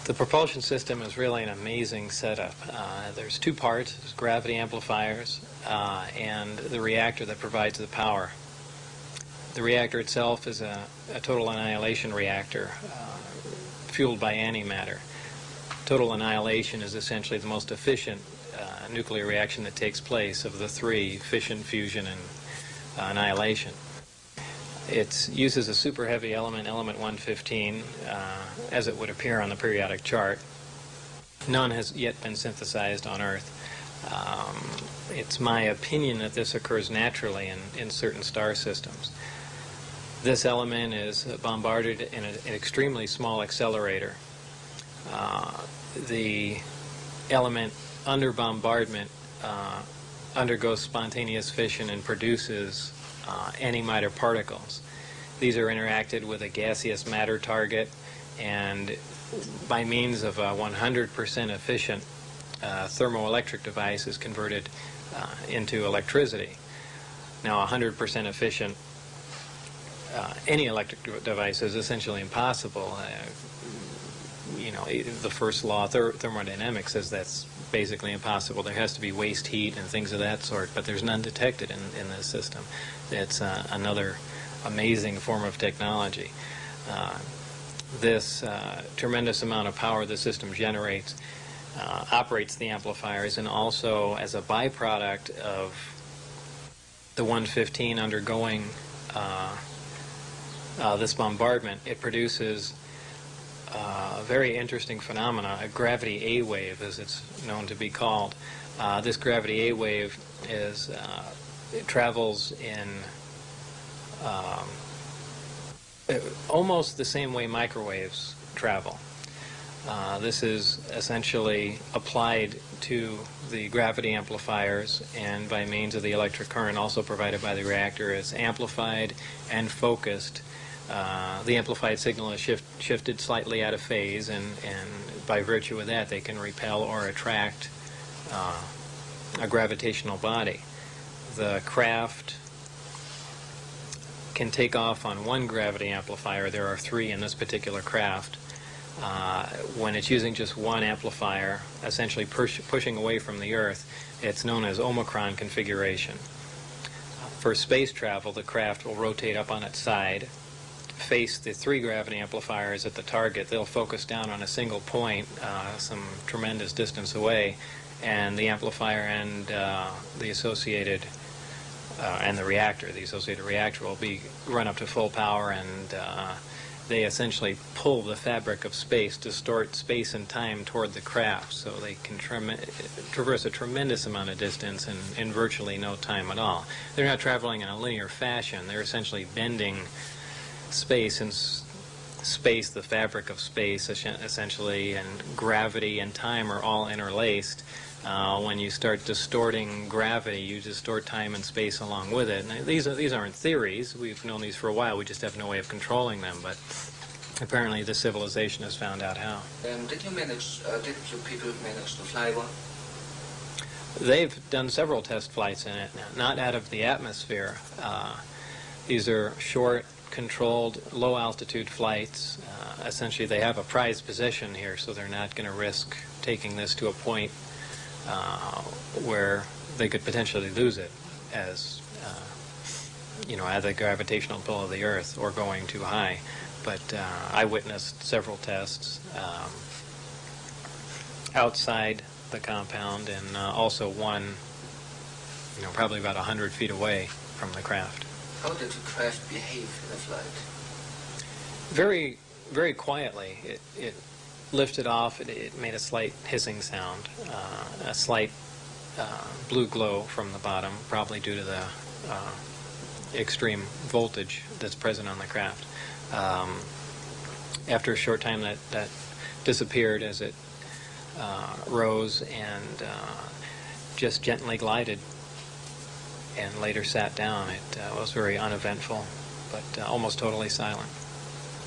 The propulsion system is really an amazing setup. There's two parts: there's gravity amplifiers and the reactor that provides the power. The reactor itself is a total annihilation reactor fueled by antimatter. Total annihilation is essentially the most efficient nuclear reaction that takes place of the three: fission, fusion, and annihilation. It uses a super heavy element, element 115, as it would appear on the periodic chart. None has yet been synthesized on Earth. It's my opinion that this occurs naturally in certain star systems. This element is bombarded in an extremely small accelerator. The element under bombardment undergoes spontaneous fission and produces antimatter particles. These are interacted with a gaseous matter target, and by means of a 100% efficient thermoelectric device is converted into electricity. Now, 100% efficient any electric device is essentially impossible. The first law of thermodynamics says that's basically impossible. There has to be waste heat and things of that sort, but there's none detected in this system. It's another amazing form of technology. This tremendous amount of power the system generates operates the amplifiers, and also as a byproduct of the 115 undergoing this bombardment, it produces a very interesting phenomena, a gravity A wave, as it's known to be called. This gravity A wave it travels in almost the same way microwaves travel. This is essentially applied to the gravity amplifiers, and by means of the electric current also provided by the reactor, it's amplified and focused. The amplified signal is shifted slightly out of phase, and by virtue of that they can repel or attract a gravitational body. The craft can take off on one gravity amplifier. There are three in this particular craft. When it's using just one amplifier, essentially pushing away from the Earth, it's known as Omicron configuration. For space travel, the craft will rotate up on its side, face the three gravity amplifiers at the target. They'll focus down on a single point some tremendous distance away, and the amplifier and the associated and the associated reactor will be run up to full power, and they essentially pull the fabric of space, distort space and time toward the craft, so they can traverse a tremendous amount of distance in virtually no time at all. They're not traveling in a linear fashion. They're essentially bending space, and the fabric of space essentially, and gravity and time are all interlaced. When you start distorting gravity, you distort time and space along with it. And these aren't theories. We've known these for a while. We just have no way of controlling them. But apparently, the civilization has found out how. Did you people manage to fly one? They've done several test flights in it, not out of the atmosphere. These are short, controlled, low-altitude flights. Essentially, they have a prized possession here, so they're not going to risk taking this to a point where they could potentially lose it, as at the gravitational pull of the Earth, or going too high. But I witnessed several tests outside the compound, and also one, probably about 100 feet away from the craft. How did the craft behave in the flight? Very, very quietly. It lifted off. It made a slight hissing sound, a slight blue glow from the bottom, probably due to the extreme voltage that's present on the craft. After a short time, that disappeared as it rose and just gently glided, and later sat down. It was very uneventful, but almost totally silent.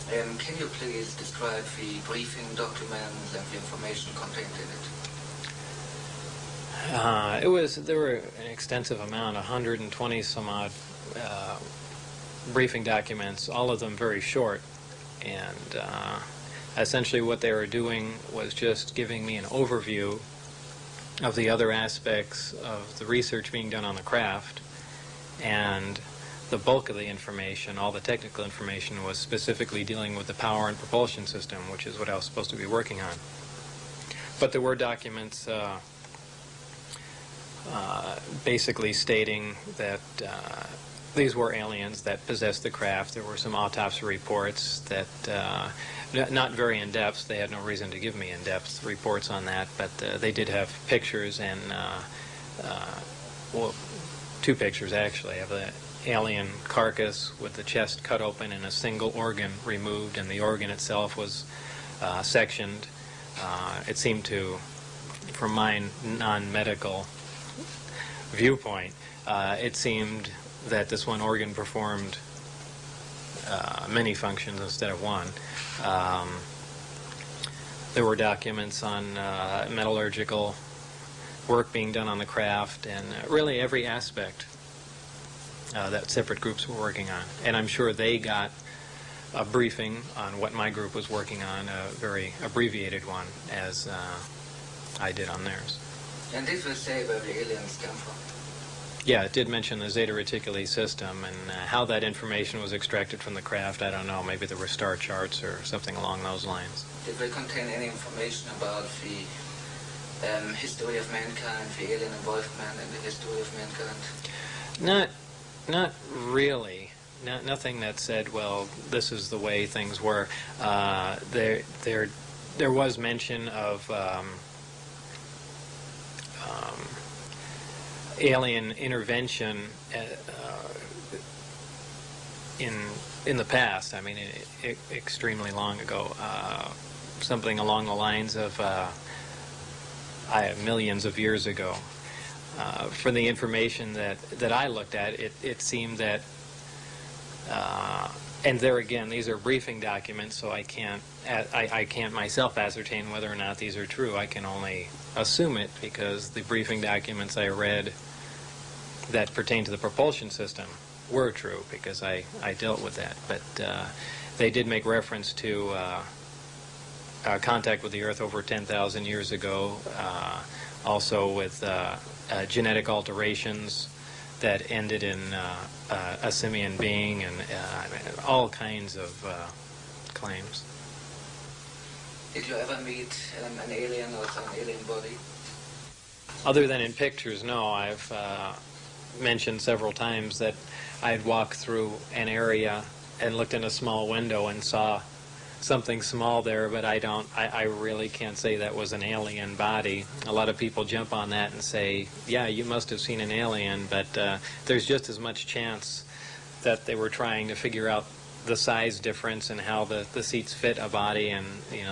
Can you please describe the briefing documents and the information contained in it? There were an extensive amount, 120 some odd briefing documents, all of them very short, and Essentially what they were doing was just giving me an overview of the other aspects of the research being done on the craft, and the bulk of the information, all the technical information, was specifically dealing with the power and propulsion system, which is what I was supposed to be working on. But there were documents basically stating that these were aliens that possessed the craft. There were some autopsy reports that, not very in-depth, they had no reason to give me in-depth reports on that, but they did have pictures, and, well, 2 pictures actually, of the alien carcass with the chest cut open and a single organ removed, and the organ itself was sectioned. It seemed to, from my non-medical viewpoint, it seemed that this one organ performed many functions instead of one. There were documents on metallurgical work being done on the craft, and really every aspect that separate groups were working on. And I'm sure they got a briefing on what my group was working on, a very abbreviated one, as I did on theirs. And this will say where the aliens come from? Yeah, it did mention the Zeta Reticuli system, and how that information was extracted from the craft, I don't know. Maybe there were star charts or something along those lines. Did they contain any information about the history of mankind, the alien involvement in the history of mankind? Not really. Nothing that said, well, this is the way things were. There was mention of alien intervention in the past. I mean, extremely long ago. Something along the lines of millions of years ago. From the information that I looked at, it seemed that, and there again, these are briefing documents, so I can't myself ascertain whether or not these are true. I can only assume it because the briefing documents I read that pertain to the propulsion system were true, because I dealt with that. But they did make reference to contact with the Earth over 10,000 years ago, also with genetic alterations that ended in a simian being, and all kinds of claims. Did you ever meet an alien or some alien body? Other than in pictures, no. I've mentioned several times that I'd walked through an area and looked in a small window and saw something small there, but I really can't say that was an alien body. A lot of people jump on that and say, yeah, you must have seen an alien, but there's just as much chance that they were trying to figure out the size difference and how the seats fit a body, and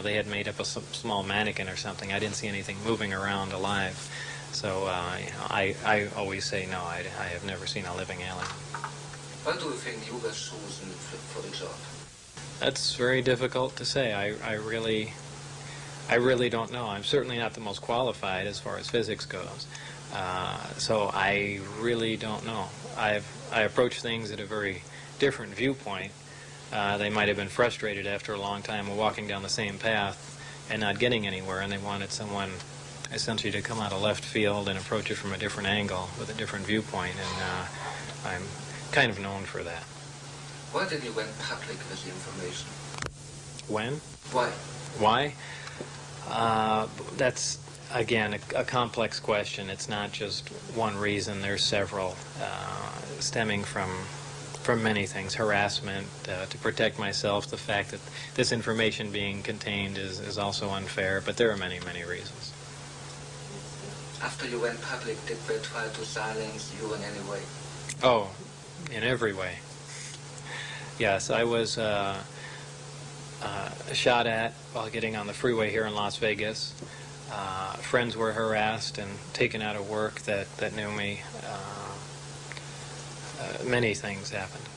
they had made up a small mannequin or something. I didn't see anything moving around alive. So I always say no, I have never seen a living alien. Why do you think you were chosen for the job? That's very difficult to say. I really don't know. I'm certainly not the most qualified as far as physics goes. So I really don't know. I approach things at a very different viewpoint. They might have been frustrated after a long time of walking down the same path and not getting anywhere, and they wanted someone essentially to come out of left field and approach it from a different angle with a different viewpoint, and I'm kind of known for that. Why did you went public with the information? When? Why? Why? That's, again, a complex question. It's not just one reason. There's several, stemming from many things. Harassment, to protect myself. The fact that this information being contained is also unfair. But there are many, many reasons. After you went public, did they try to silence you in any way? Oh, in every way. Yes, I was shot at while getting on the freeway here in Las Vegas. Friends were harassed and taken out of work that knew me. Many things happened.